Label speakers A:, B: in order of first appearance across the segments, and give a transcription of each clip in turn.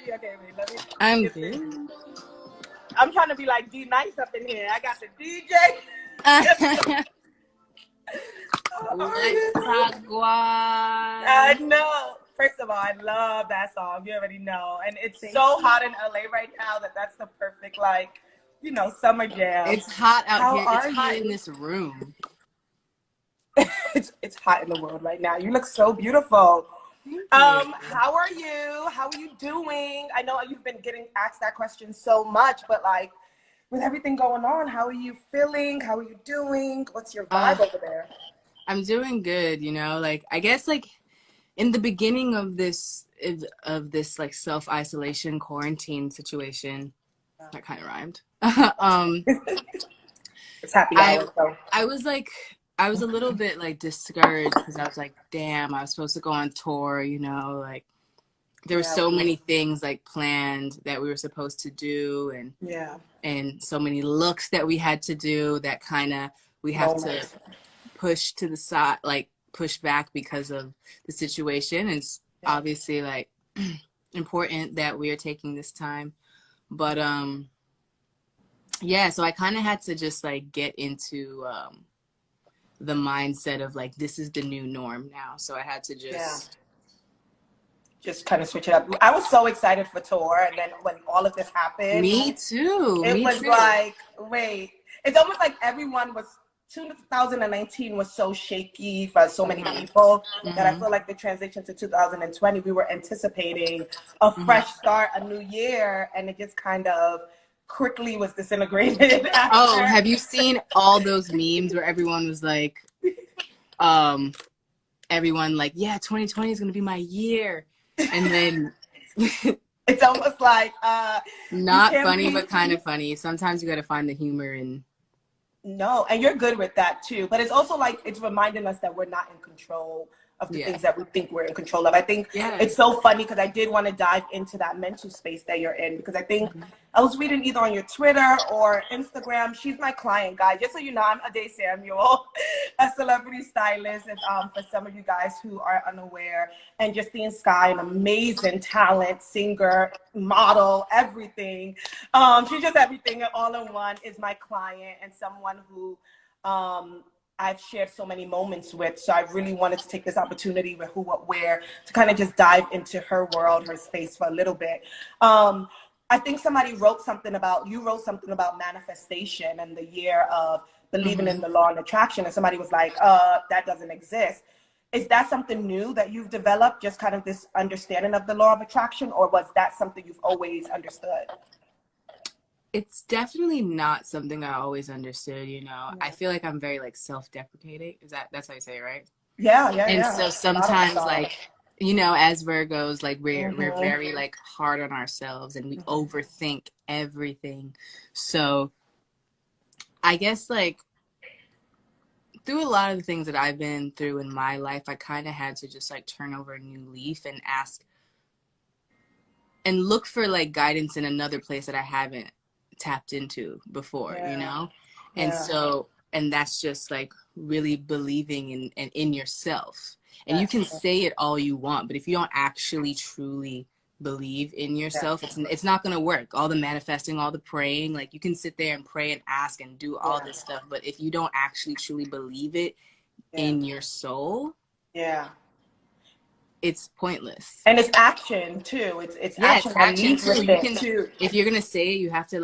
A: you? Okay, wait, let me
B: I'm
A: get this.
B: good.
A: I'm trying to be like D Nice up in here. I got the DJ.
B: Let's talk
A: I
B: guan.
A: know. First of all, I love that song. You already know. And it's so hot in LA right now that's the perfect, like, summer jam.
B: It's hot out
A: How
B: here. It's
A: are
B: hot
A: you?
B: in this room.
A: It's hot in the world right now. You look so beautiful.
B: Thank you.
A: How are you? How are you doing? I know you've been getting asked that question so much, but like with everything going on, how are you feeling? How are you doing? What's your vibe over there?
B: I'm doing good, like I guess like in the beginning of this like self-isolation quarantine situation, that kind of rhymed.
A: It's happy hour, so.
B: I was a little bit like discouraged because I was like, damn, I was supposed to go on tour, like there were so many things like planned that we were supposed to do, and so many looks that we had to do that kind of we have to push to the side, like push back because of the situation. It's obviously like important that we are taking this time, but so I kind of had to just like get into the mindset of like this is the new norm now, so I had to
A: just kind of switch it up. I was so excited for tour, and then when all of this happened,
B: me too.
A: Like, wait, it's almost like everyone was 2019 was so shaky for so many people that I feel like the transition to 2020, we were anticipating a fresh start, a new year, and it just kind of quickly was disintegrated.
B: Oh, have you seen all those memes where everyone was like, everyone like, yeah, 2020 is gonna be my year, and then
A: it's almost like
B: not funny, but kind of funny. Sometimes you got to find the humor in.
A: No, and you're good with that too. But it's also like it's reminding us that we're not in control of the things that we think we're in control of. I think it's so funny because I did want to dive into that mental space that you're in, because I think I was reading either on your Twitter or Instagram. She's my client, guys. Just so you know, I'm Ade Samuel, a celebrity stylist, and for some of you guys who are unaware, and Justine Skye, an amazing talent, singer, model, everything. She's just everything all in one, is my client and someone who I've shared so many moments with. So I really wanted to take this opportunity with Who What Where to kind of just dive into her world, her space for a little bit. I think you wrote something about manifestation and the year of believing in the law and attraction, and somebody was like, that doesn't exist. Is that something new that you've developed, just kind of this understanding of the law of attraction, or was that something you've always understood?
B: It's definitely not something I always understood, I feel like I'm very like self-deprecating. That's how you say it, right? And so sometimes like, as Virgos, like we're very like hard on ourselves, and we overthink everything. So I guess like through a lot of the things that I've been through in my life, I kind of had to just like turn over a new leaf and ask and look for like guidance in another place that I haven't tapped into before, and so, and that's just like really believing in yourself. And you can say it all you want, but if you don't actually truly believe in yourself, it's not going to work. All the manifesting, all the praying, like you can sit there and pray and ask and do all this stuff, but if you don't actually truly believe it in your soul, it's pointless.
A: And it's action too. It's action that needs with it too.
B: If you're gonna say it, you have to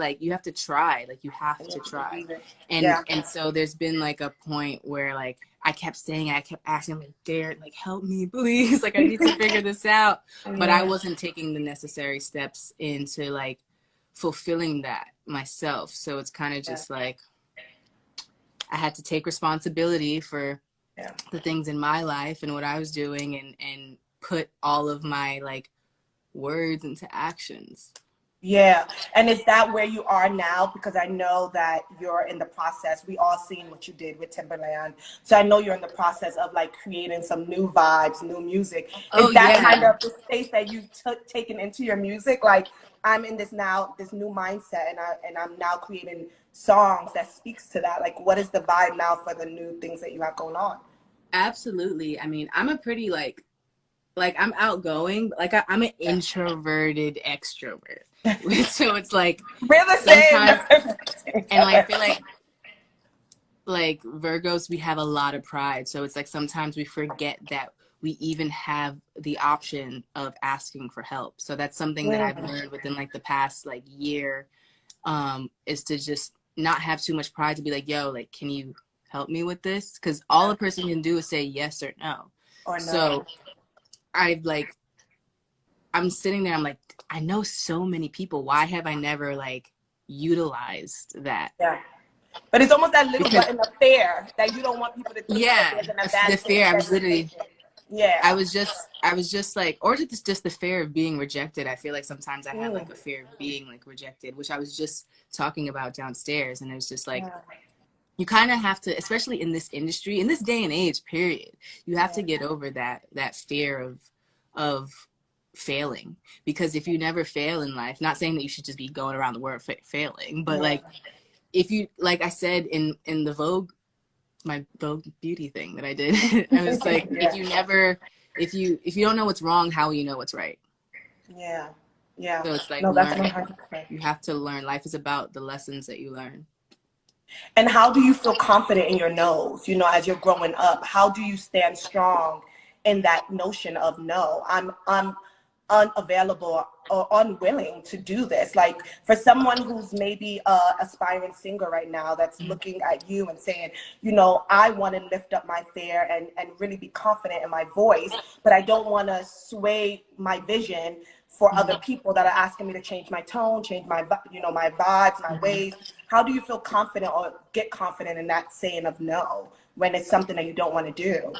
B: try. Like you have to try. And so there's been like a point where like I kept saying, I kept asking, like, Derek, like help me, please. Like I need to figure this out. But I wasn't taking the necessary steps into like fulfilling that myself. So it's kind of just like I had to take responsibility for the things in my life and what I was doing, and put all of my like words into actions.
A: And is that where you are now? Because I know that you're in the process. We all seen what you did with Timberland, so I know you're in the process of like creating some new vibes, new music. Is that kind of the space that you've taken into your music? Like, I'm in this new mindset, and I'm now creating songs that speaks to that. Like, what is the vibe now for the new things that you have going on?
B: Absolutely. I mean, I'm a pretty like like I'm outgoing, but like I'm an introverted extrovert. So it's like
A: we're the same.
B: And like I feel like Virgos, we have a lot of pride. So it's like sometimes we forget that we even have the option of asking for help. So that's something that I've learned within like the past like year, is to just not have too much pride, to be like, yo, like, can you help me with this? Because all a person can do is say yes or no. Or no. So I'm sitting there, I'm like, I know so many people. Why have I never like utilized that?
A: Yeah. But it's almost that little button of fear that you don't want people to think that there's an advantage.
B: The fear. I was literally, I was just like, or just the fear of being rejected. I feel like sometimes I have like a fear of being like rejected, which I was just talking about downstairs. And it was just like, you kind of have to, especially in this industry, in this day and age, period, you have to get over that fear of failing. Because if you never fail in life, not saying that you should just be going around the world failing, but like, if you, like I said in the Vogue, my Vogue beauty thing that I did, I was like, if you don't know what's wrong, how will you know what's right?
A: Yeah.
B: So it's like,
A: that's 100%.
B: You have to learn. Life is about the lessons that you learn.
A: And how do you feel confident in your no's, you know, as you're growing up? How do you stand strong in that notion of no, I'm unavailable or unwilling to do this? Like for someone who's maybe a aspiring singer right now that's looking at you and saying, you know, I want to lift up my fear and really be confident in my voice, but I don't want to sway my vision for other people that are asking me to change my tone, change my, you know, my vibes, my ways. How do you feel confident or get confident in that saying of no when it's something that you don't want to do?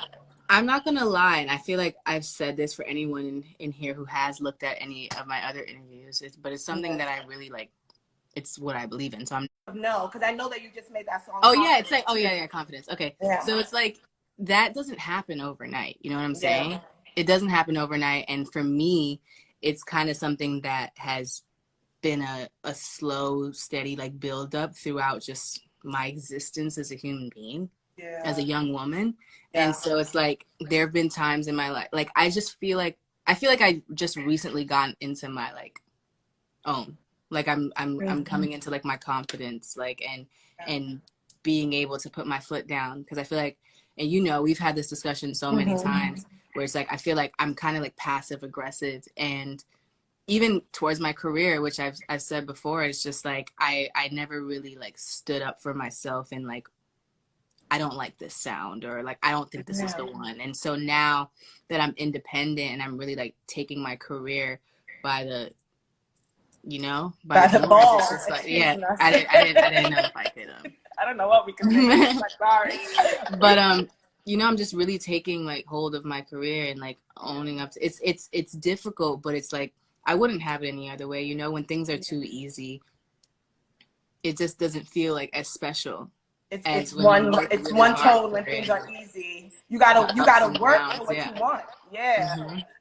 B: I'm not going to lie, and I feel like I've said this for anyone in here who has looked at any of my other interviews, but it's something that I really like. It's what I believe in. So I'm
A: no, because I know that you just made that song.
B: Oh, yeah, it's like, oh, yeah, confidence. Okay, so it's like, that doesn't happen overnight. You know what I'm saying? It doesn't happen overnight, and for me, it's kind of something that has been a slow, steady like build up throughout just my existence as a human being, as a young woman. And so it's like, there have been times in my life, like I feel like I just recently gotten into my like own, like I'm coming into like my confidence, like and being able to put my foot down, because I feel like, and you know, we've had this discussion so many times where it's like I feel like I'm kind of like passive aggressive, and even towards my career, which I've said before, it's just like I never really like stood up for myself and like, I don't like this sound, or like I don't think this is the one. And so now that I'm independent and I'm really like taking my career by the, you know, by the balls, it's just like, I didn't know if I could
A: I don't know what we can say. I'm sorry.
B: But you know, I'm just really taking like hold of my career and like owning up to it's difficult, but it's like I wouldn't have it any other way. You know, when things are too easy, it just doesn't feel like as special.
A: It's one tone when things are easy. You gotta work for what you want.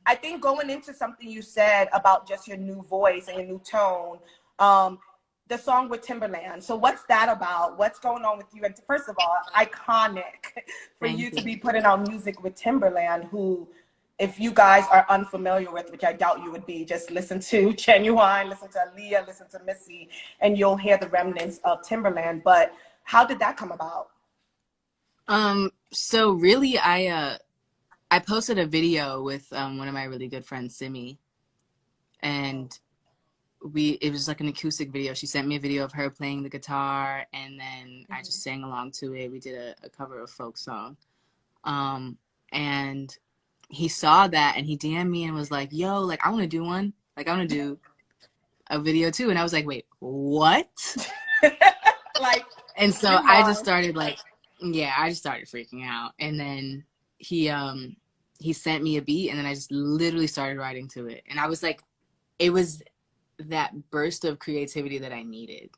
A: I think going into something you said about just your new voice and your new tone, the song with Timberland. So what's that about? What's going on with you? And first of all, iconic for you to be putting out music with Timberland, who, if you guys are unfamiliar with, which I doubt you would be, just listen to Genuine, listen to Aaliyah, listen to Missy, and you'll hear the remnants of Timberland. But how did that come about?
B: So really, I posted a video with one of my really good friends, Simi, and it was like an acoustic video. She sent me a video of her playing the guitar, and then I just sang along to it. We did a cover of a folk song, and he saw that and he DM'd me and was like, yo, like I want to do one, like I want to do a video too. And I was like, wait, what?
A: Like,
B: and so I just started like, I just started freaking out. And then he sent me a beat, and then I just literally started writing to it. And I was like, it was that burst of creativity that I needed.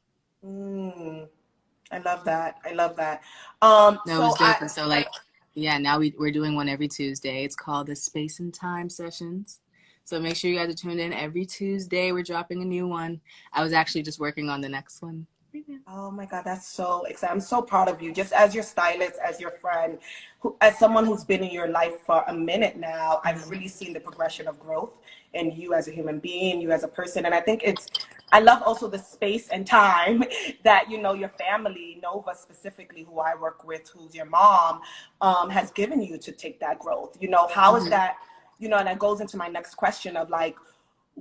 A: I love that. I love that.
B: No, it was dope. And so like, now we're doing one every Tuesday. It's called the Space and Time Sessions. So make sure you guys are tuned in every Tuesday. We're dropping a new one. I was actually just working on the next one
A: Oh my God, that's so exciting. I'm so proud of you. Just as your stylist, as your friend, as someone who's been in your life for a minute now, I've really seen the progression of growth in you as a human being, you as a person. And I think I love also the space and time that, your family, Nova specifically, who I work with, who's your mom, has given you to take that growth. How is that, and that goes into my next question of like,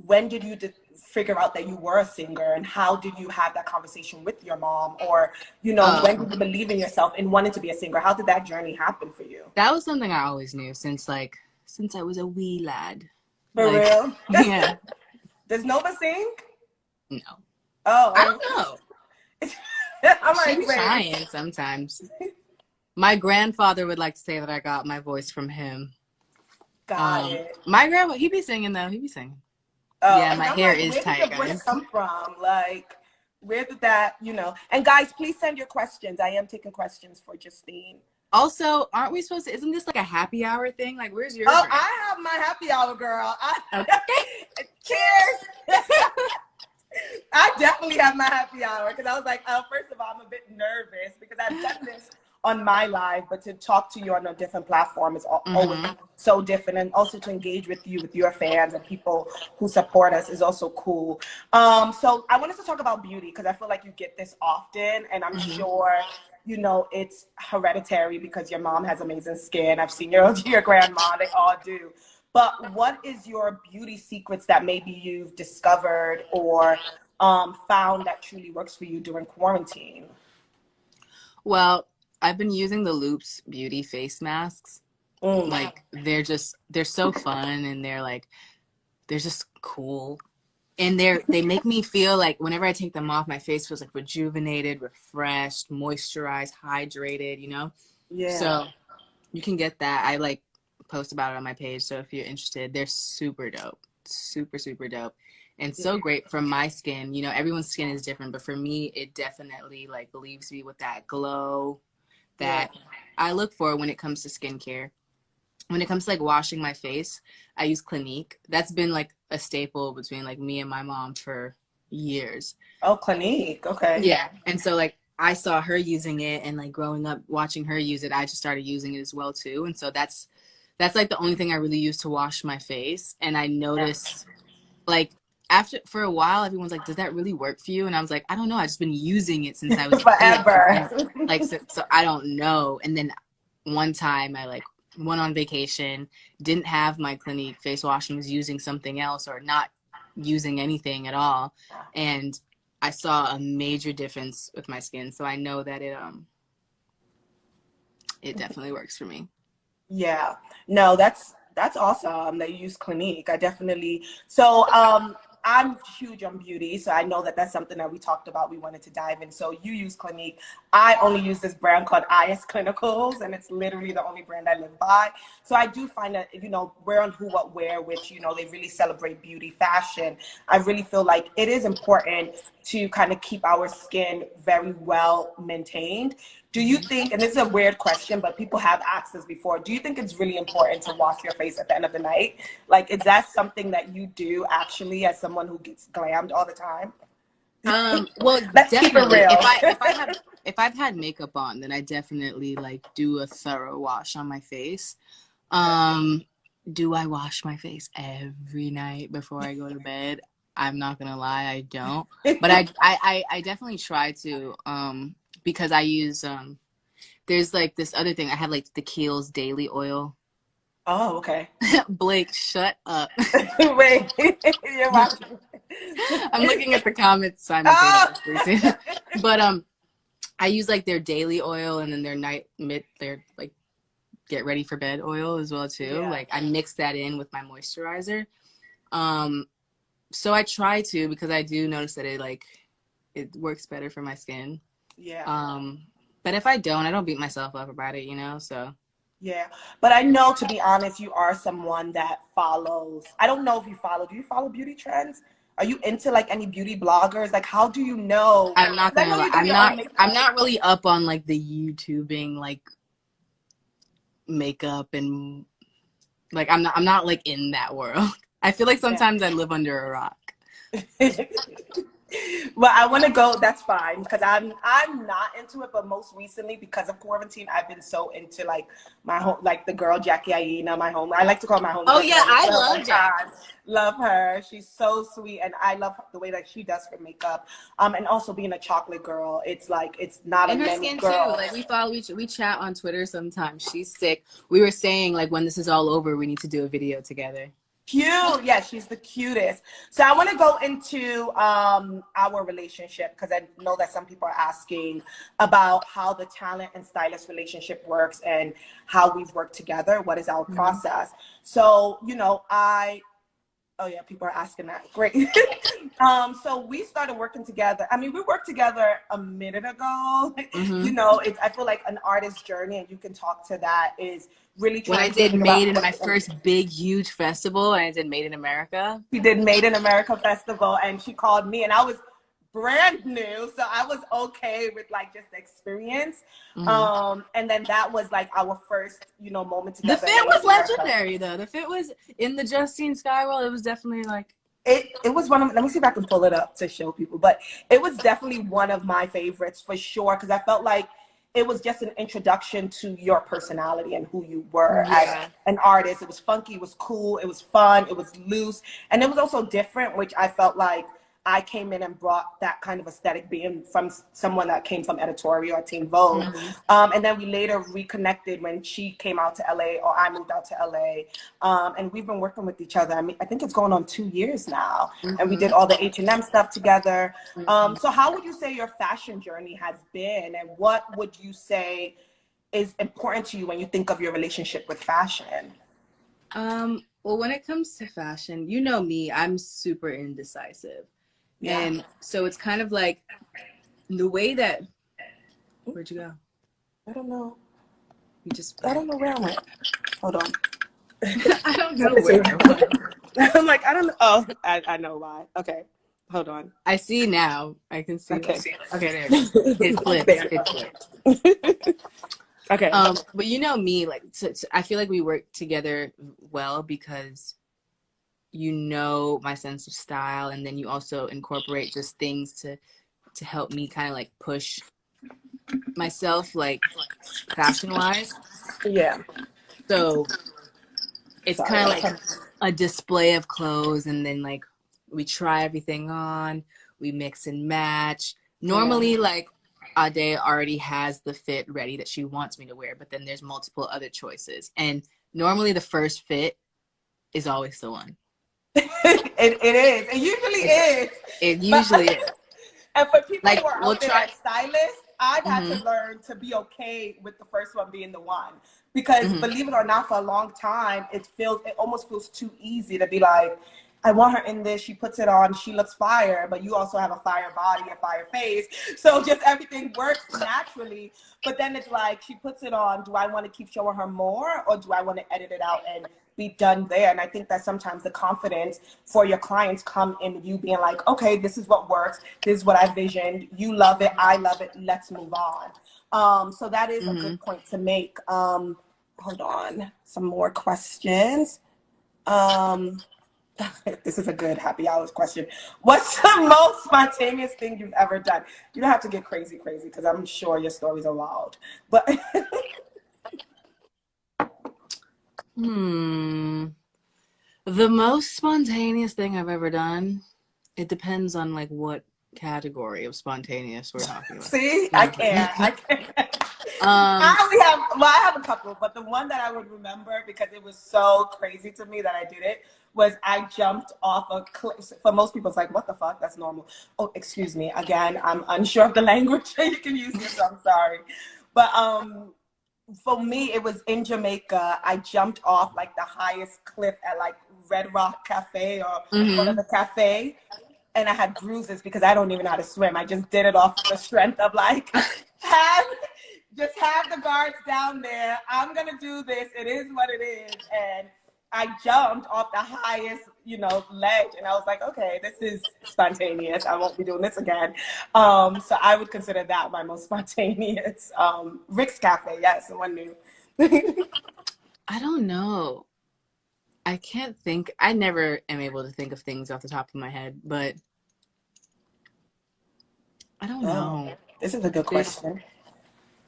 A: when did you figure out that you were a singer, and how did you have that conversation with your mom, or when did you believe in yourself and wanted to be a singer? How did that journey happen for you?
B: That was something I always knew since I was a wee lad.
A: For real?
B: Yeah.
A: Does Nova sing?
B: No.
A: Oh,
B: I don't know. She's trying sometimes. My grandfather would like to say that I got my voice from him.
A: Got it.
B: My grandpa, he be singing though. He be singing. Yeah, my hair is tight, guys.
A: Where did the voice come from? Like, where did that, And guys, please send your questions. I am taking questions for Justine.
B: Also, aren't we supposed to, isn't this like a happy hour thing? Like, where's your
A: drink? I have my happy hour, girl. Cheers. I definitely have my happy hour because I was like, first of all, I'm a bit nervous because I've done this on my live, but to talk to you on a different platform is always so different, and also to engage with you, with your fans and people who support us is also cool. So I wanted to talk about beauty because I feel like you get this often, and I'm sure it's hereditary because your mom has amazing skin. I've seen your grandma, they all do. But what is your beauty secrets that maybe you've discovered or found that truly works for you during quarantine?
B: Well, I've been using the Loops beauty face masks. Like they're so fun, and they're just cool. And they make me feel like whenever I take them off, my face feels like rejuvenated, refreshed, moisturized, hydrated, Yeah. So you can get that. I post about it on my page. So if you're interested, they're super dope. Super, super dope. And so great for my skin. Everyone's skin is different, but for me, it definitely leaves me with that glow that I look for when it comes to skincare. When it comes to washing my face, I use Clinique. That's been a staple between me and my mom for years.
A: Oh, Clinique. Okay.
B: Yeah. And so I saw her using it, and growing up watching her use it, I just started using it as well too. And so that's the only thing I really use to wash my face. And I noticed after for a while, everyone's like, does that really work for you? And I was like, I don't know. I've just been using it since I was
A: forever.
B: So I don't know. And then one time I went on vacation, didn't have my Clinique face wash, and was using something else or not using anything at all. And I saw a major difference with my skin. So I know that it definitely works for me.
A: Yeah. No, that's awesome that you use Clinique. I definitely, so I'm huge on beauty, so I know that that's something that we talked about. We wanted to dive in. So you use Clinique. I only use this brand called IS Clinicals, and it's literally the only brand I live by. So I do find that, wear on Who What Wear, which, they really celebrate beauty, fashion. I really feel like it is important to kind of keep our skin very well maintained. Do you think, and this is a weird question, but people have asked this before, do you think it's really important to wash your face at the end of the night? Is that something that you do actually as someone who gets glammed all the time?
B: Well,
A: let's
B: definitely.
A: Keep it real.
B: If I've had makeup on, then I definitely do a thorough wash on my face. Do I wash my face every night before I go to bed? I'm not gonna lie, I don't. But I definitely try to. Because I use there's this other thing. I have the Kiehl's daily oil.
A: Oh, okay.
B: Blake, shut up.
A: Wait, you're watching.
B: I'm looking at the comments simultaneously. Oh! But I use their daily oil, and then their get ready for bed oil as well too. Yeah. I mix that in with my moisturizer. So I try to, because I do notice that it works better for my skin. Yeah. But if I don't beat myself up about it, so.
A: Yeah. But I know, to be honest, you are someone that follows. I don't know if you follow. Do you follow beauty trends? Are you into any beauty bloggers? How do you know?
B: I'm not gonna lie. I'm not really up on the YouTubing makeup, and I'm not in that world. I feel sometimes I live under a rock.
A: Well, I want to go. That's fine because I'm not into it. But most recently, because of quarantine, I've been so into like my home, like the girl Jackie Aina, my home. I like to call my home.
B: Oh yeah, I love Jackie.
A: Love her. She's so sweet, and I love the way that she does her makeup. And also being a chocolate girl, it's like it's not
B: and
A: a
B: her
A: many
B: skin
A: girl.
B: too. Like we chat on Twitter sometimes. She's sick. We were saying like when this is all over, we need to do a video together.
A: Cute. Yeah, she's the cutest. So I want to go into our relationship because I know that some people are asking about how the talent and stylist relationship works and how we've worked together. What is our process? So, you know, oh yeah, people are asking that. Great. So we started working together. I mean, we worked together a minute ago. You know, I feel like an artist's journey, and you can talk to that, is really trying
B: when I did Made in my first big, huge festival, and I did Made in America.
A: She did Made in America festival, and she called me, and I was brand new, so I was okay with like just the experience. And then that was like our first, you know, moment together.
B: The fit was legendary though. The fit was in the Justine Skye world. It was definitely like
A: it was one of, let me see if I can pull it up to show people, but it was definitely one of my favorites for sure, because I felt like it was just an introduction to your personality and who you were as an artist. It was funky, it was cool, it was fun, it was loose, and it was also different, which I felt like I came in and brought that kind of aesthetic, being from someone that came from editorial at Teen Vogue. And then we later reconnected when she came out to LA, or I moved out to LA. And we've been working with each other. I mean, I think it's going on 2 years now. And we did all the H&M stuff together. So how would you say your fashion journey has been? And what would you say is important to you when you think of your relationship with fashion?
B: Well, when it comes to fashion, you know me, I'm super indecisive. Yeah. And so it's kind of like the way that, where'd you go?
A: I don't know.
B: I
A: don't know where I went. Hold on.
B: I don't know where I went.
A: I'm like, I don't know. Oh, I know why. Okay. Hold on.
B: I see now. I can see.
A: Okay.
B: Okay, there it is. It flips. It flips.
A: Okay.
B: But you know me, like, I feel like we work together well because you know my sense of style, and then you also incorporate just things to help me kind of like push myself, like fashion wise.
A: Yeah.
B: So it's kind of like a display of clothes, and then like we try everything on, we mix and match. Normally, like Ade already has the fit ready that she wants me to wear, but then there's multiple other choices, and normally the first fit is always the one.
A: It is. It usually is.
B: It usually is.
A: And for people who are out there as stylists, I've had to learn to be okay with the first one being the one. Because believe it or not, for a long time, it almost feels too easy to be like, I want her in this, she puts it on, she looks fire, but you also have a fire body, a fire face. So just everything works naturally. But then it's like, she puts it on, do I want to keep showing her more, or do I want to edit it out and be done there? And I think that sometimes the confidence for your clients come in you being like, okay, this is what works, this is what I visioned, you love it, I love it, let's move on. So that is a good point to make. Hold on, some more questions. This is a good happy hours question. What's the most spontaneous thing you've ever done? You don't have to get crazy because I'm sure your stories are wild. But
B: the most spontaneous thing I've ever done, it depends on like what category of spontaneous we're talking about.
A: See, I can't. I have a couple, but the one that I would remember because it was so crazy to me that I did it was I jumped off a cliff. For most people, it's like, what the fuck? That's normal. Oh, excuse me. Again, I'm unsure of the language you can use this. I'm sorry. But for me, it was in Jamaica. I jumped off like the highest cliff at like Red Rock Cafe or one of the cafe. And I had bruises because I don't even know how to swim. I just did it off the strength of like, have the guards down there. I'm going to do this. It is what it is. And I jumped off the highest, ledge. And I was like, okay, this is spontaneous. I won't be doing this again. So I would consider that my most spontaneous. Rick's Cafe, yes, someone new.
B: I don't know. I can't think. I never am able to think of things off the top of my head, but I don't know.
A: This is a good question.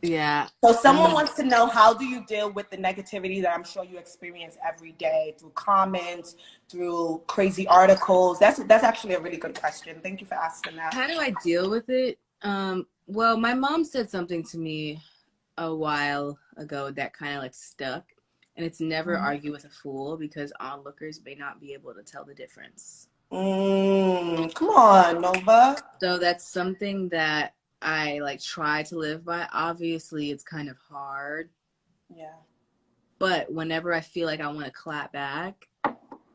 B: Yeah.
A: So someone wants to know, how do you deal with the negativity that I'm sure you experience every day through comments, through crazy articles? That's actually a really good question. Thank you for asking that.
B: How do I deal with it? Well, my mom said something to me a while ago that kind of like stuck, and it's never argue with a fool, because onlookers may not be able to tell the difference.
A: Come on, Nova.
B: So that's something that I like try to live by. Obviously, it's kind of hard.
A: Yeah.
B: But whenever I feel like I want to clap back,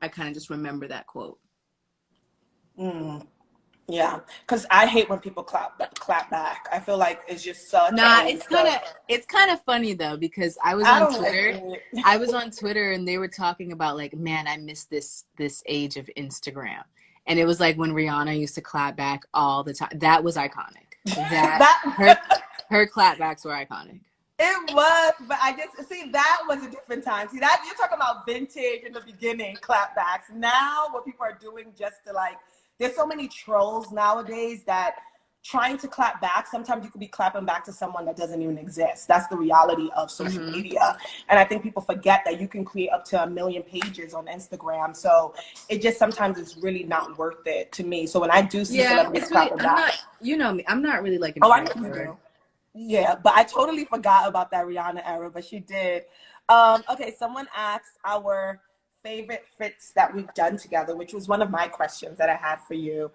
B: I kind of just remember that quote.
A: Yeah, because I hate when people clap back. I feel like it's just such.
B: It's kind of funny though, because I was on Twitter. I was on Twitter and they were talking about like, man, I miss this age of Instagram, and it was like when Rihanna used to clap back all the time. That was iconic. Her clapbacks were iconic.
A: It was, but I just see that was a different time. See that you're talking about vintage in the beginning clapbacks. Now what people are doing just to like. There's so many trolls nowadays that trying to clap back, sometimes you could be clapping back to someone that doesn't even exist. That's the reality of social media. And I think people forget that you can create up to 1 million pages on Instagram. So it just sometimes is really not worth it to me. So when I do see celebrities clapping back.
B: You know me, I'm not really like an
A: I know you do. Yeah, but I totally forgot about that Rihanna era, but she did. Okay, someone asked our favorite fits that we've done together, which was one of my questions that I had for you.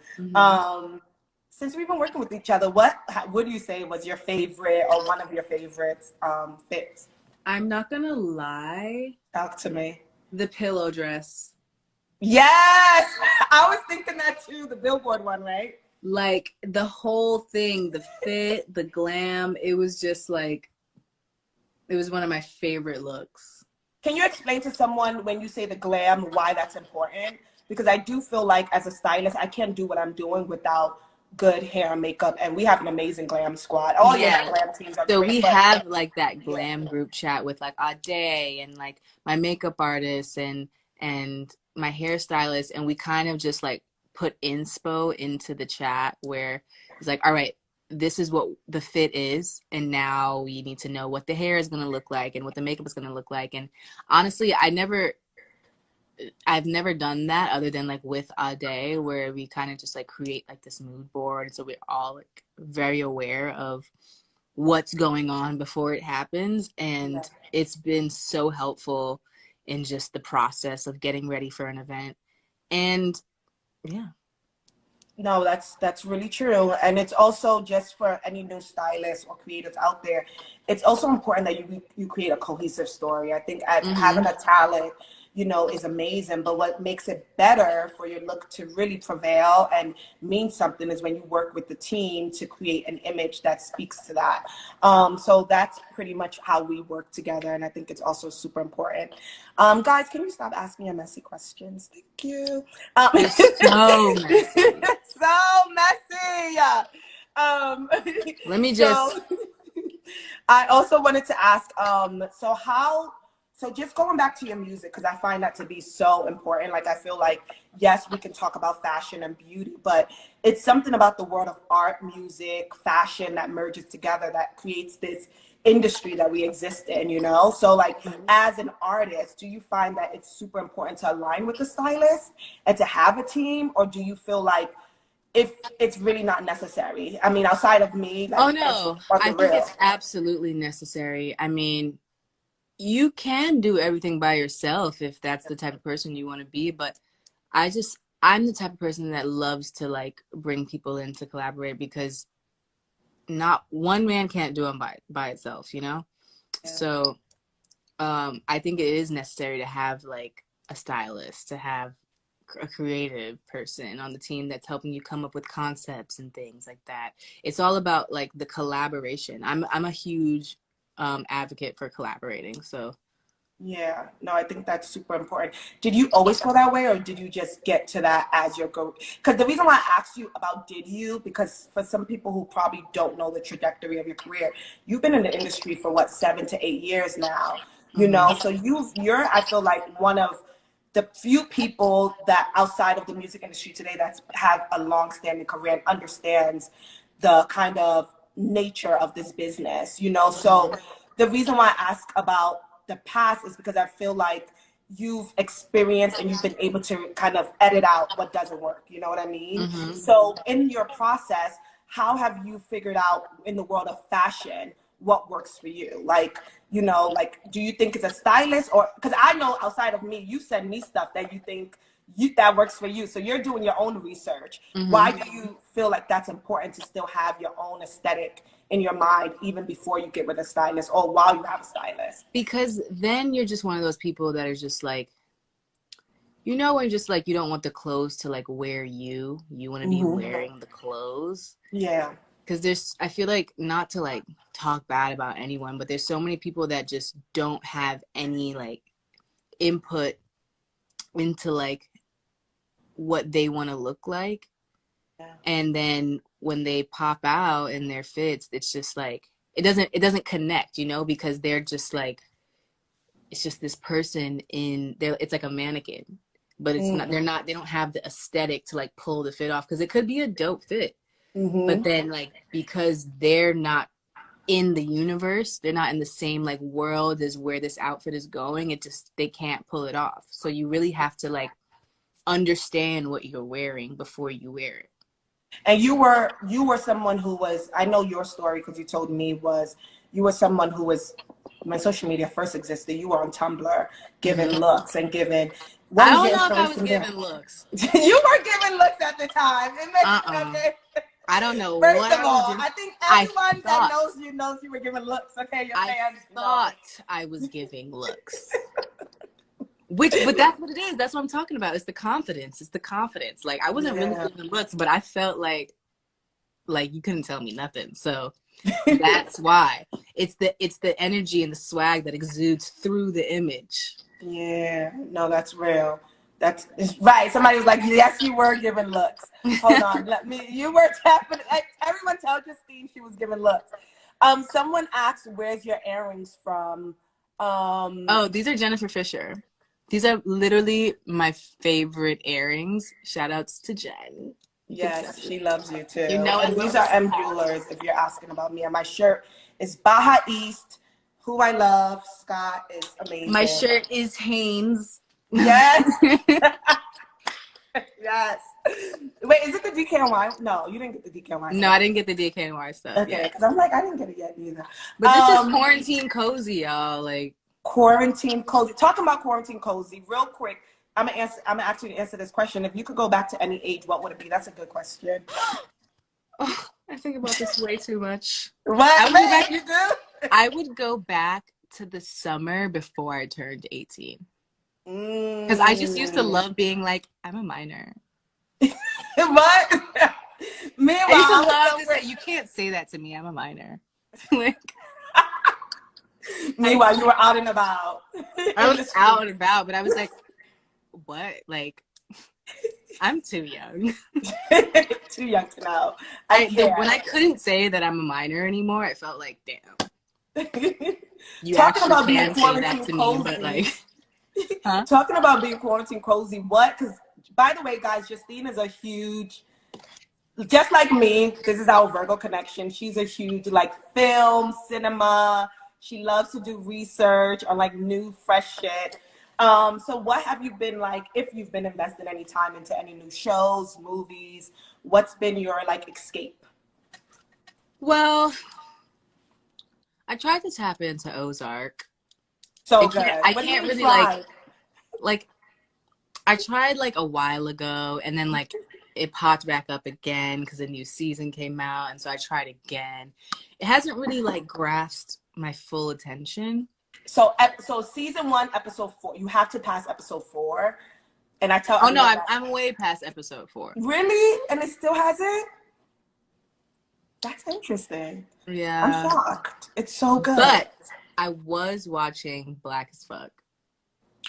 A: Since we've been working with each other, what would you say was your favorite or one of your favorites fits?
B: I'm not gonna lie.
A: Talk to me.
B: The pillow dress.
A: Yes, I was thinking that too. The Billboard one, right?
B: Like the whole thing, the fit, the glam. It was just like, it was one of my favorite looks.
A: Can you explain to someone when you say the glam, why that's important? Because I do feel like as a stylist, I can't do what I'm doing without good hair and makeup. And we have an amazing glam squad. All your glam teams are
B: so
A: great.
B: We have like that glam group chat with like Ade and like my makeup artist and my hairstylist. And we kind of just like put inspo into the chat where it's like, all right, this is what the fit is, and now we need to know what the hair is going to look like and what the makeup is going to look like. And honestly, I've never done that other than like with Ade, where we kind of just like create like this mood board, so we're all like very aware of what's going on before it happens. And it's been so helpful in just the process of getting ready for an event. And yeah.
A: No, that's really true. And it's also, just for any new stylists or creators out there, it's also important that you create a cohesive story. I think having a talent, is amazing, but what makes it better for your look to really prevail and mean something is when you work with the team to create an image that speaks to that. So that's pretty much how we work together, and I think it's also super important. Guys, can you stop asking me messy questions? Thank you.
B: It's so messy.
A: So messy.
B: Let me just.
A: I also wanted to ask, so just going back to your music, because I find that to be so important. Like, I feel like, yes, we can talk about fashion and beauty, but it's something about the world of art, music, fashion that merges together that creates this industry that we exist in, So like, as an artist, do you find that it's super important to align with the stylist and to have a team, or do you feel like if it's really not necessary? I mean, outside of me. Like,
B: oh no, I think it's absolutely necessary. I mean, you can do everything by yourself if that's the type of person you want to be, but I'm the type of person that loves to like bring people in to collaborate, because not one man can't do them by itself, So I think it is necessary to have like a stylist, to have a creative person on the team that's helping you come up with concepts and things like that. It's all about like the collaboration. I'm a huge advocate for collaborating. So
A: yeah, no, I think that's super important. Did you always feel that way, or did you just get to that as your go? Because the reason why I asked you about because for some people who probably don't know the trajectory of your career, you've been in the industry for what, 7 to 8 years now, so you're I feel like one of the few people that outside of the music industry today that have a long-standing career and understands the kind of nature of this business, you know? So the reason why I ask about the past is because I feel like you've experienced and you've been able to kind of edit out what doesn't work, you know what I mean? So in your process, how have you figured out in the world of fashion what works for you? Like, you know, like, do you think it's a stylist, or because I know outside of me, you send me stuff that you think that works for you, so you're doing your own research. Why do you feel like that's important to still have your own aesthetic in your mind even before you get with a stylist or while you have a stylist?
B: Because then you're just one of those people that are just like, you know, when just like you don't want the clothes to like wear you want to be wearing the clothes.
A: Yeah.
B: Because I feel like, not to like talk bad about anyone, but there's so many people that just don't have any like input into like what they want to look like. Yeah. And then when they pop out in their fits, it's just like, it doesn't connect, you know, because they're just like, it's just this person it's like a mannequin, but it's not, they don't have the aesthetic to like pull the fit off, because it could be a dope fit. But then like, because they're not in the universe, they're not in the same like world as where this outfit is going, they can't pull it off. So you really have to like understand what you're wearing before you wear it.
A: And you were someone who was, I know your story because you told me, was you were someone who was, when social media first existed, you were on Tumblr giving looks and giving.
B: I don't know if I was giving looks.
A: You were giving looks at the time. Okay.
B: I don't know.
A: First of all, I think everyone that knows you were giving looks. Okay, your fans.
B: I thought I was giving looks. But that's what it is. That's what I'm talking about. It's the confidence. Like, I wasn't really giving looks, but I felt like you couldn't tell me nothing. So that's why. It's the energy and the swag that exudes through the image.
A: Yeah, no, that's real. That's right. Somebody was like, yes, you were giving looks. Hold on. You were tapping. Like, everyone tell Justine she was giving looks. Someone asked, where's your earrings from?
B: Oh, these are Jennifer Fisher. These are literally my favorite earrings. Shout outs to Jen.
A: Yes, she loves you too.
B: You know,
A: and these are M Jewelers, if you're asking about me. And my shirt is Baja East, who I love. Scott is amazing.
B: My shirt is Hanes.
A: Yes. Yes. Wait, is it the DKNY? No, you didn't get the DKNY.
B: No, I didn't get the DKNY stuff.
A: Okay, because I'm like, I didn't get it yet either.
B: But this is quarantine cozy, y'all. Like,
A: quarantine cozy. Talking about quarantine cozy, real quick. I'm gonna actually answer this question. If you could go back to any age, what would it be? That's a good question.
B: Oh, I think about this way too much.
A: What?
B: I would go back to the summer before I turned 18. Because I just used to love being like, I'm a minor.
A: What? Meanwhile,
B: I used to love to say, you can't say that to me, I'm a minor. Like,
A: meanwhile, you were out and about.
B: I was out and about, but I was like, what? Like, I'm too young.
A: Too young to know.
B: When I couldn't say that I'm a minor anymore, I felt like, damn. You
A: talking
B: actually
A: about
B: can
A: being
B: say that to me, but like, huh?
A: Talking about being quarantine cozy, what? Because, by the way, guys, Justine is a huge, just like me, this is our Virgo connection. She's a huge, like, film, cinema. She loves to do research on, like, new, fresh shit. So what have you been like, if you've been investing any time into any new shows, movies, what's been your, like, escape?
B: Well, I tried to tap into Ozark.
A: So
B: I can't really like I tried like a while ago, and then like it popped back up again because a new season came out, and so I tried again. It hasn't really like grasped my full attention.
A: So season 1, episode 4, you have to pass episode 4. And I tell
B: I'm way past episode 4.
A: Really? And it still hasn't? That's interesting.
B: Yeah.
A: I'm shocked. It's so good.
B: But I was watching Black as Fuck.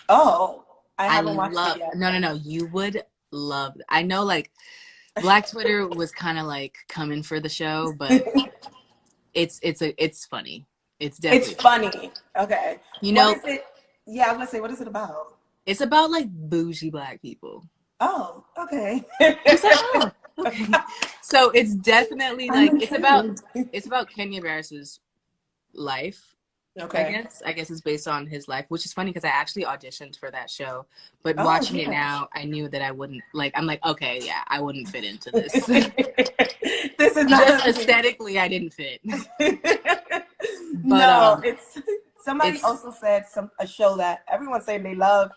A: Oh, I haven't watched it yet.
B: No. You would love it. I know, like, Black Twitter was kind of like coming for the show, but it's funny. It's definitely
A: funny. Okay.
B: You know,
A: what is it? Yeah, I was gonna say, what is it about?
B: It's about like bougie Black people.
A: Oh, okay.
B: It's like, oh, Okay. So it's definitely like it's about Kenya Barris's life.
A: Okay.
B: I guess it's based on his life, which is funny because I actually auditioned for that show. But watching it now, I knew that I wouldn't I'm like, okay, yeah, I wouldn't fit into this.
A: This is not
B: just aesthetically, I didn't fit.
A: But no, it's somebody also said a show that everyone's saying they love,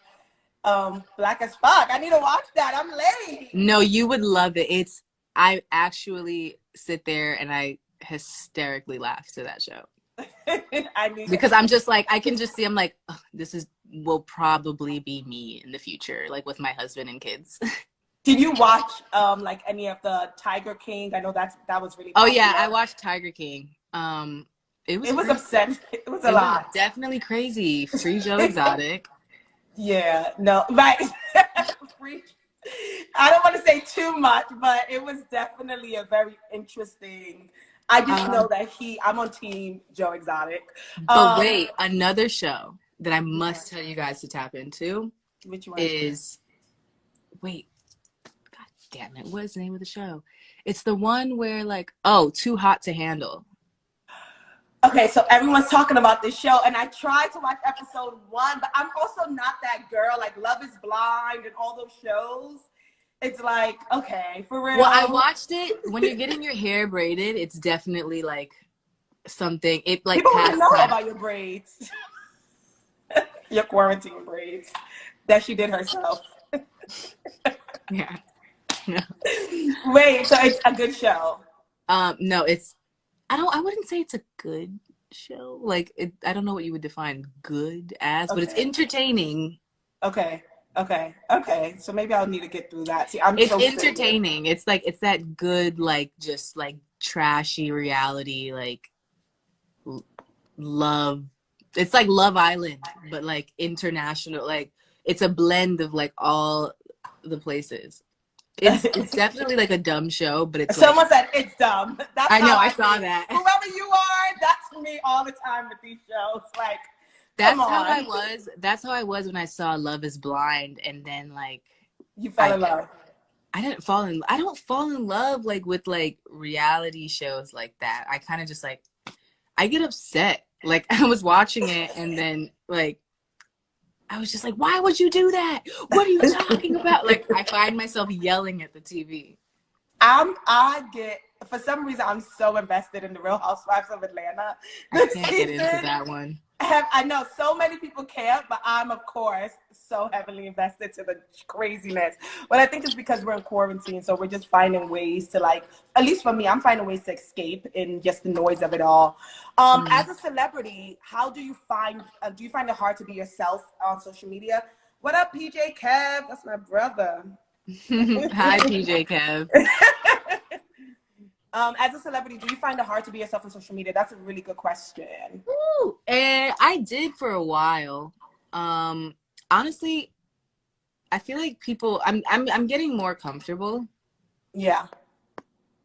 A: Black as Fuck. I need to watch that. I'm late.
B: No, you would love it. I actually sit there and I hysterically laugh to that show. Because I'm just like, I can just see, I'm like, oh, will probably be me in the future, like with my husband and kids.
A: Did you watch like any of the Tiger King? I know that was really
B: popular. Oh yeah, I watched Tiger King. It was
A: upsetting. It was a lot.
B: Was definitely crazy. Free Joe Exotic.
A: Yeah, no, right. Free. I don't want to say too much, but it was definitely a very interesting. I just know that I'm on team Joe Exotic.
B: But wait, another show that I must tell you guys to tap into.
A: Which one?
B: Wait, God damn it, what is the name of the show? It's the one where like, Too Hot to Handle.
A: Okay, so everyone's talking about this show, and I tried to watch episode 1, but I'm also not that girl. Like Love is Blind and all those shows. It's like, okay, for real.
B: Well, I watched it. When you're getting your hair braided, it's definitely like something. It like
A: people want to know about your braids, your quarantine braids that she did herself.
B: Yeah. No.
A: Wait, so it's a good show?
B: No, it's. I wouldn't say it's a good show. Like, I don't know what you would define good as, but it's entertaining.
A: Okay. So maybe I'll need to get through that. See,
B: it's so entertaining. It's like, it's that good, like, just like trashy reality, like love. It's like Love Island, but like international. Like, it's a blend of like all the places. It's definitely like a dumb show, but it's
A: someone said it's dumb. That's
B: I know, I saw that.
A: Whoever you are, that's me all the time with these shows. Like,
B: that's how I was. That's how I was when I saw Love is Blind, and then like
A: you fell in love.
B: I don't fall in love like with like reality shows like that. I kind of just like I get upset. Like I was watching it, and then like I was just like, why would you do that? What are you talking about? Like, I find myself yelling at the TV.
A: For some reason, I'm so invested in the Real Housewives of Atlanta.
B: I can't get into that one.
A: I know so many people can't, but I'm, of course, so heavily invested to the craziness. But I think it's because we're in quarantine, so we're just finding ways to, like, at least for me, I'm finding ways to escape in just the noise of it all. As a celebrity, how do you find it hard to be yourself on social media? What up, PJ Kev? That's my brother.
B: Hi, PJ Kev.
A: As a celebrity, do you find it hard to be yourself on social media? That's a really good question.
B: Ooh, and I did for a while. Honestly, I feel like people. I'm getting more comfortable.
A: Yeah.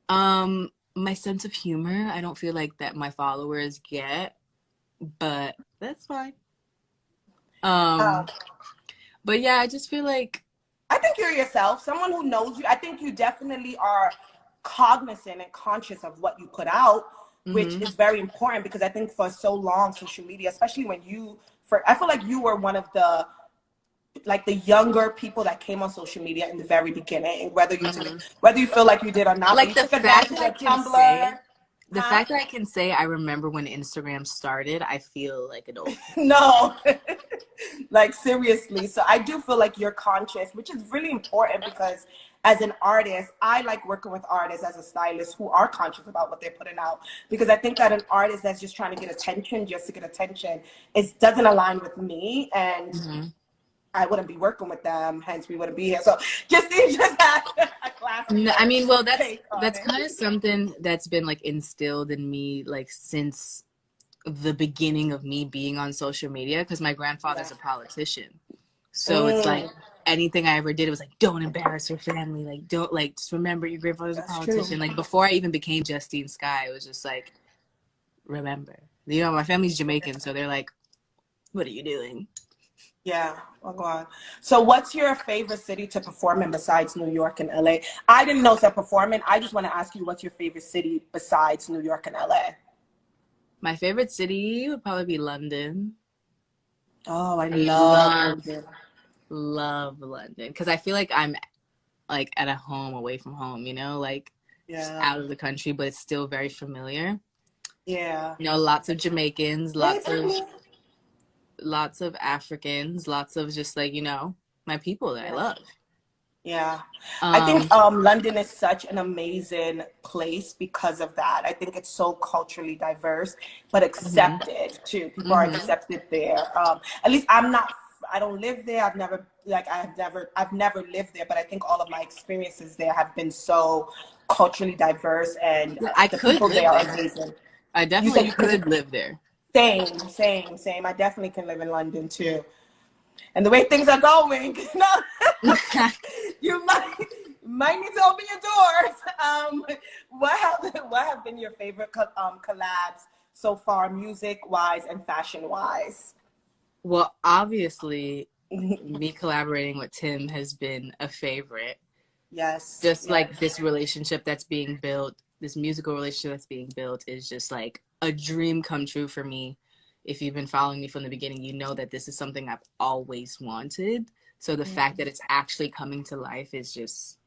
B: My sense of humor, I don't feel like that my followers get, but that's fine. But yeah, I just feel like
A: I think you're yourself. Someone who knows you. I think you definitely are cognizant and conscious of what you put out, which is very important, because I think for so long social media, especially when I feel like you were one of the younger people that came on social media in the very beginning, whether you feel like you did or not.
B: Like the fact that I can say, the fact that I can say I remember when Instagram started, I feel like an old.
A: No, like seriously. So I do feel like you're conscious, which is really important, because as an artist, I like working with artists as a stylist who are conscious about what they're putting out, because I think that an artist that's just trying to get attention just to get attention, it doesn't align with me, and I wouldn't be working with them, hence we wouldn't be here. So Justine just had a class.
B: No, I mean, well, that's kind of something that's been like instilled in me like since the beginning of me being on social media, because my grandfather's a politician. So it's like anything I ever did, it was like, don't embarrass your family. Like, don't, like, just remember your grandfather's a politician. Like, before I even became Justine Skye, it was just like, remember. You know, my family's Jamaican, so they're like, what are you doing?
A: Yeah, oh God. So what's your favorite city to perform in besides New York and LA? I didn't know that performing. I just want to ask you, what's your favorite city besides New York and LA?
B: My favorite city would probably be London.
A: Oh, I
B: I
A: love
B: love,
A: London.
B: love London because I feel like I'm like at a home away from home, you know, like just
A: Yeah.
B: out of the country, but it's still very familiar.
A: Yeah.
B: You know, lots of Jamaicans,
A: Hey,
B: lots of Africans, lots of just like, you know, my people that I
A: yeah.
B: love.
A: Yeah. I think
B: Um,
A: London is such an amazing place because of that. I think it's so culturally diverse, but
B: mhm,
A: accepted too. People are
B: mhm.
A: accepted there. At least I don't live there. I've never lived there, but I think all of my experiences there have been so culturally diverse, and
B: I
A: the
B: could
A: people
B: live
A: there are
B: there.
A: amazing.
B: I
A: You said
B: definitely
A: you could.
B: could live there.
A: Same. I definitely can live in London too. And the way things are going, no, you might need to open your doors. What have been your favorite collabs so far, music wise and fashion wise?
B: Well, obviously, me collaborating with Tim has been a favorite.
A: Yes,
B: Just
A: yes.
B: like this relationship that's being built, this musical relationship that's being built is just like a dream come true for me. If you've been following me from the beginning, you know that this is something I've always wanted. So the fact that it's actually coming to life is just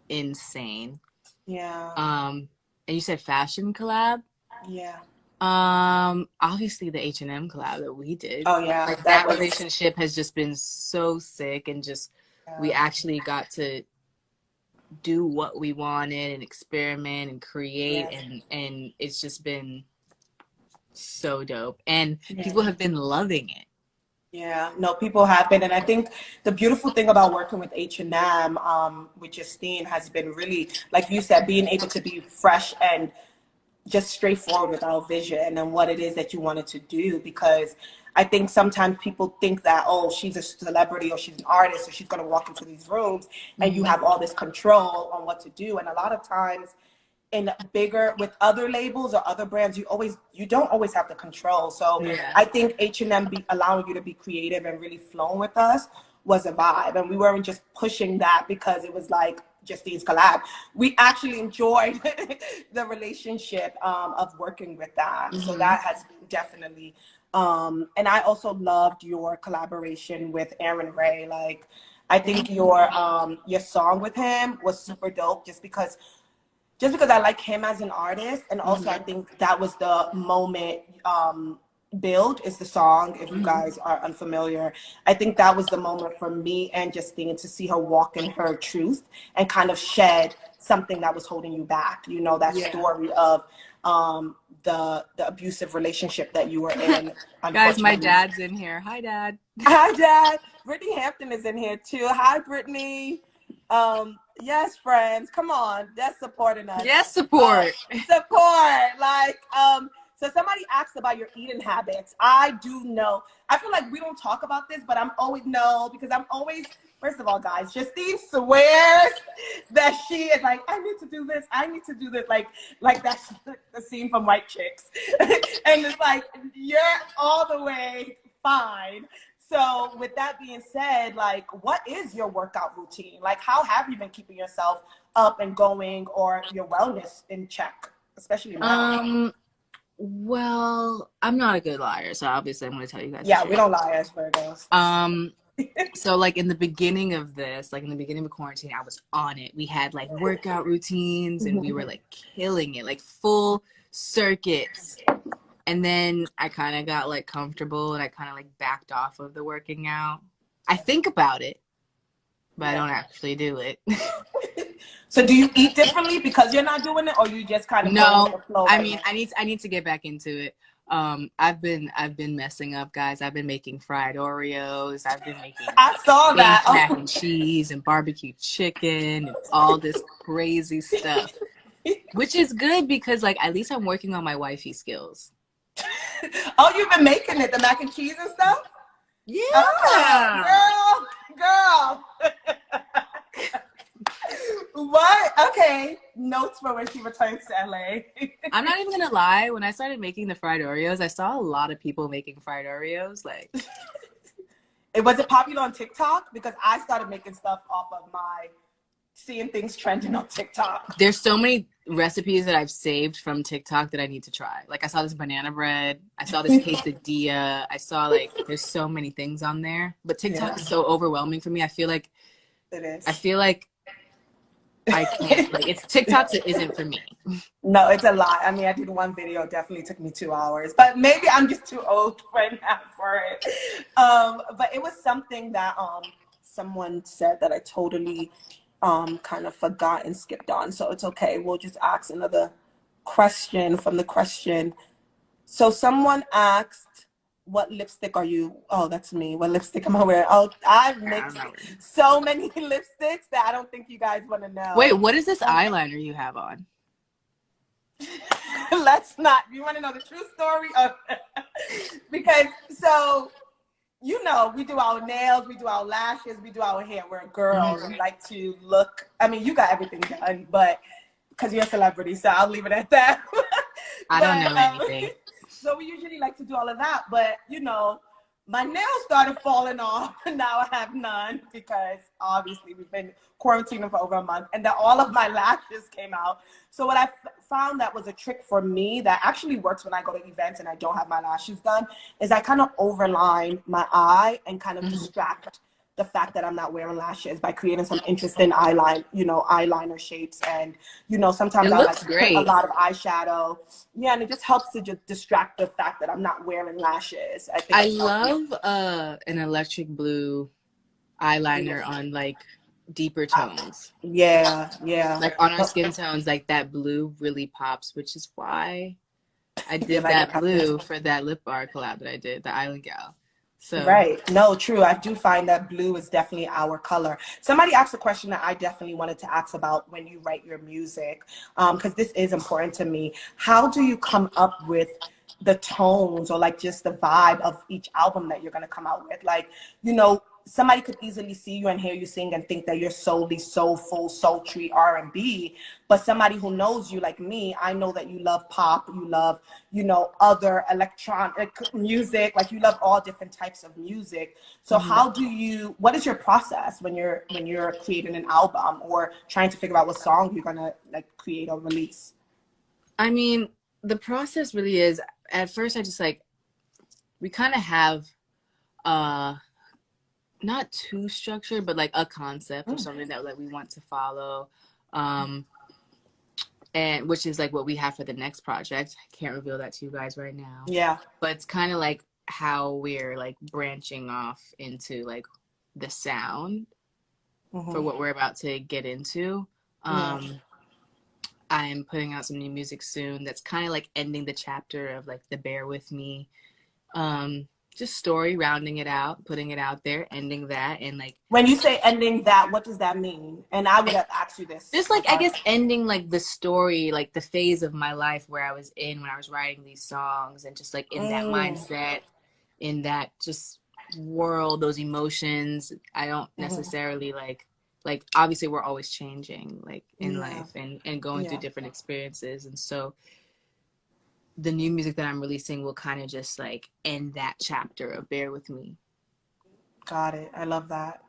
B: insane.
A: Yeah,
B: And you said fashion collab?
A: yeah.
B: Obviously the H&M collab that we did.
A: Oh yeah,
B: Like
A: that
B: that
A: was.
B: relationship has just been so sick and just we
A: Yeah,
B: actually got to do what we wanted and experiment and create
A: yeah,
B: and it's just been so dope. And
A: yeah.
B: people have been loving it.
A: Yeah, no, people have been, and I think the beautiful thing about working with H&M, with Justine, has been really, like you said, being able to be fresh and just straightforward with our vision and what it is that you wanted to do. Because I think sometimes people think that, oh, she's a celebrity or she's an artist or she's going to walk into these rooms and you
B: Mm-hmm.
A: have all this control on what to do. And a lot of times in bigger with other labels or other brands, you don't always have the control. So
B: Yeah.
A: I think H&M allowing you to be creative and really flowing with us was a vibe, and we weren't just pushing that because it was like Justine's collab. We actually enjoyed the relationship of working with them. So
B: Mm-hmm.
A: that has been definitely and I also loved your collaboration with Aaron Ray. Like I think
B: Thank you.
A: your song with him was super dope just because I like him as an artist, and also I
B: Mm-hmm.
A: think that was the moment. Build is the song. If you
B: Mm-hmm.
A: guys are unfamiliar, I think that was the moment for me and Justine to see her walk in her truth and kind of shed something that was holding you back. You know, that
B: Yeah.
A: story of the abusive relationship that you were in,
B: Guys, my
A: unfortunately.
B: dad's in here. Hi, Dad.
A: Hi, Dad. Brittany Hampton is in here too. Hi, Brittany. Yes, friends, come on, that's supporting us.
B: Yes, support.
A: Support, like, so somebody asked about your eating habits. I do know. I feel like we don't talk about this, but because I'm always. First of all, guys, Justine swears that she is like, I need to do this. I need to do this. Like that's the scene from White Chicks, and it's like you're all the way fine. So with that being said, like, what is your workout routine? Like, how have you been keeping yourself up and going, or your wellness in check, especially now?
B: Well, I'm not a good liar, so obviously I'm going to tell you guys the
A: Yeah, we
B: truth.
A: don't lie as Virgos.
B: So like in the beginning of this, like in the beginning of quarantine, I was on it. We had like workout routines and we were like killing it, like full circuits. And then I kind of got like comfortable and I kind of like backed off of the working out. I think about it, but I
A: Yeah.
B: don't actually do it.
A: So do you eat differently because you're not doing it, or you just kind of going with
B: No,
A: the flow
B: I
A: right
B: mean
A: now?
B: I need to get back into it. I've been messing up, guys. I've been making fried Oreos. I've been making
A: I saw that.
B: baked mac and cheese and barbecue chicken and all this crazy stuff, which is good because like at least I'm working on my wifey skills.
A: Oh, you've been making it, the mac and cheese and stuff?
B: Yeah.
A: Oh, girl. What? Okay. Notes for when she returns to LA.
B: I'm not even gonna lie. When I started making the fried Oreos, I saw a lot of people making fried Oreos. Like,
A: Was it popular on TikTok? Because I started making stuff off of seeing things trending on TikTok.
B: There's so many recipes that I've saved from TikTok that I need to try. Like I saw this banana bread. I saw this quesadilla. I saw there's so many things on there. But TikTok is so overwhelming for me. I feel like
A: it is.
B: I feel like I can't. It's TikTok that isn't for me.
A: No, it's a lot. I mean, I did one video. It definitely took me 2 hours. But maybe I'm just too old right now for it. But it was something that someone said that I totally kind of forgot and skipped on. So it's okay. We'll just ask another question from the question. So someone asked, what lipstick are you? Oh, that's me. What lipstick am I wearing? Oh, I've mixed so many lipsticks that I don't think you guys want to know.
B: Wait, what is this eyeliner you have on?
A: Let's not. You want to know the true story of because so you know, we do our nails, we do our lashes, we do our hair. We're a girl. We like to look. I mean, you got everything done, but because you're a celebrity, so I'll leave it at that.
B: I don't know anything.
A: So we usually like to do all of that, but you know, my nails started falling off, and now I have none because obviously we've been quarantining for over a month, and then all of my lashes came out. So what I found that was a trick for me that actually works when I go to events and I don't have my lashes done is I kind of overline my eye and kind of distract the fact that I'm not wearing lashes by creating some interesting eyeliner shapes. And, you know, sometimes I like to put a lot of eyeshadow. Yeah, and it just helps to just distract the fact that I'm not wearing lashes.
B: I love an electric blue eyeliner on deeper tones.
A: Yeah.
B: Like on our skin tones, that blue really pops, which is why I did that blue for that lip bar collab that I did, the Island Gal. So.
A: Right. No, true. I do find that blue is definitely our color. Somebody asked a question that I definitely wanted to ask about when you write your music, because this is important to me. How do you come up with the tones or just the vibe of each album that you're going to come out with? Somebody could easily see you and hear you sing and think that you're solely soulful, sultry R&B, but somebody who knows you like me, I know that you love pop, you love, other electronic music, you love all different types of music. So what is your process when you're creating an album or trying to figure out what song you're gonna create or release?
B: I mean, the process really is, at first I just we kind of have not too structured, but a concept or something that we want to follow, and which is what we have for the next project. I can't reveal that to you guys right now.
A: Yeah,
B: but it's kind of how we're branching off into the sound for what we're about to get into. I'm putting out some new music soon that's kind of ending the chapter of the Bear With Me just story, rounding it out, putting it out there, ending that. And
A: when you say ending that, what does that mean? And I would have asked you this.
B: Just I guess ending the story, the phase of my life where I was in when I was writing these songs, and just in that mindset, in that just world, those emotions. I don't necessarily obviously we're always changing in life and going through different experiences. And so the new music that I'm releasing will kind of just end that chapter of Bear With Me.
A: Got it. I love that.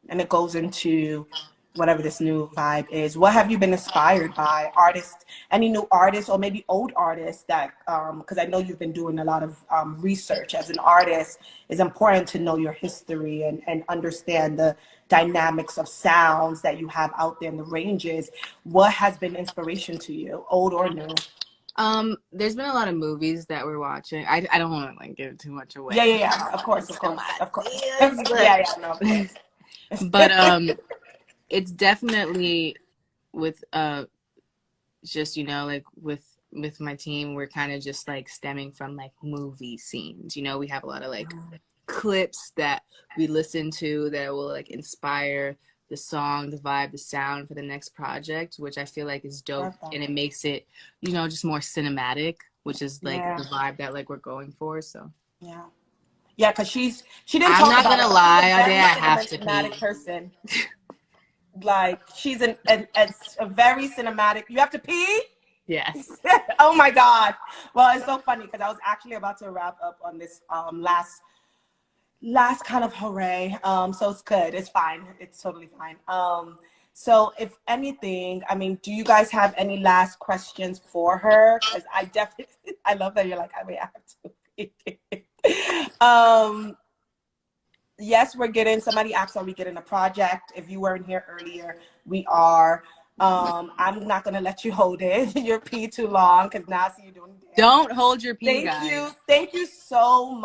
A: And it goes into whatever this new vibe is. What have you been inspired by? Artists, any new artists or maybe old artists that, because I know you've been doing a lot of research as an artist. It's important to know your history and understand the dynamics of sounds that you have out there in the ranges. What has been inspiration to you, old or new?
B: There's been a lot of movies that we're watching. I don't want to give too much away.
A: Yeah. Of course. Yeah, no, of course.
B: But it's definitely with just with my team, we're kind of just stemming from movie scenes. We have a lot of clips that we listen to that will inspire the song, the vibe, the sound for the next project, which I feel is dope. And it makes it, just more cinematic, which is the vibe that we're going for. So
A: yeah, because she didn't.
B: I'm not gonna lie, Ade, I have to
A: cinematic person. She's a very cinematic. You have to pee.
B: Yes.
A: Oh my God. Well, it's so funny because I was actually about to wrap up on this last kind of hooray. So it's good. It's fine. It's totally fine. So if anything, I mean, do you guys have any last questions for her? Because I definitely, I love that you're like, I have to. Yes, we're getting, somebody asked, are we getting a project? If you weren't here earlier, we are. I'm not going to let you hold it, your pee too long, because now I see you doing.
B: Don't hold your pee, guys.
A: Thank you so much.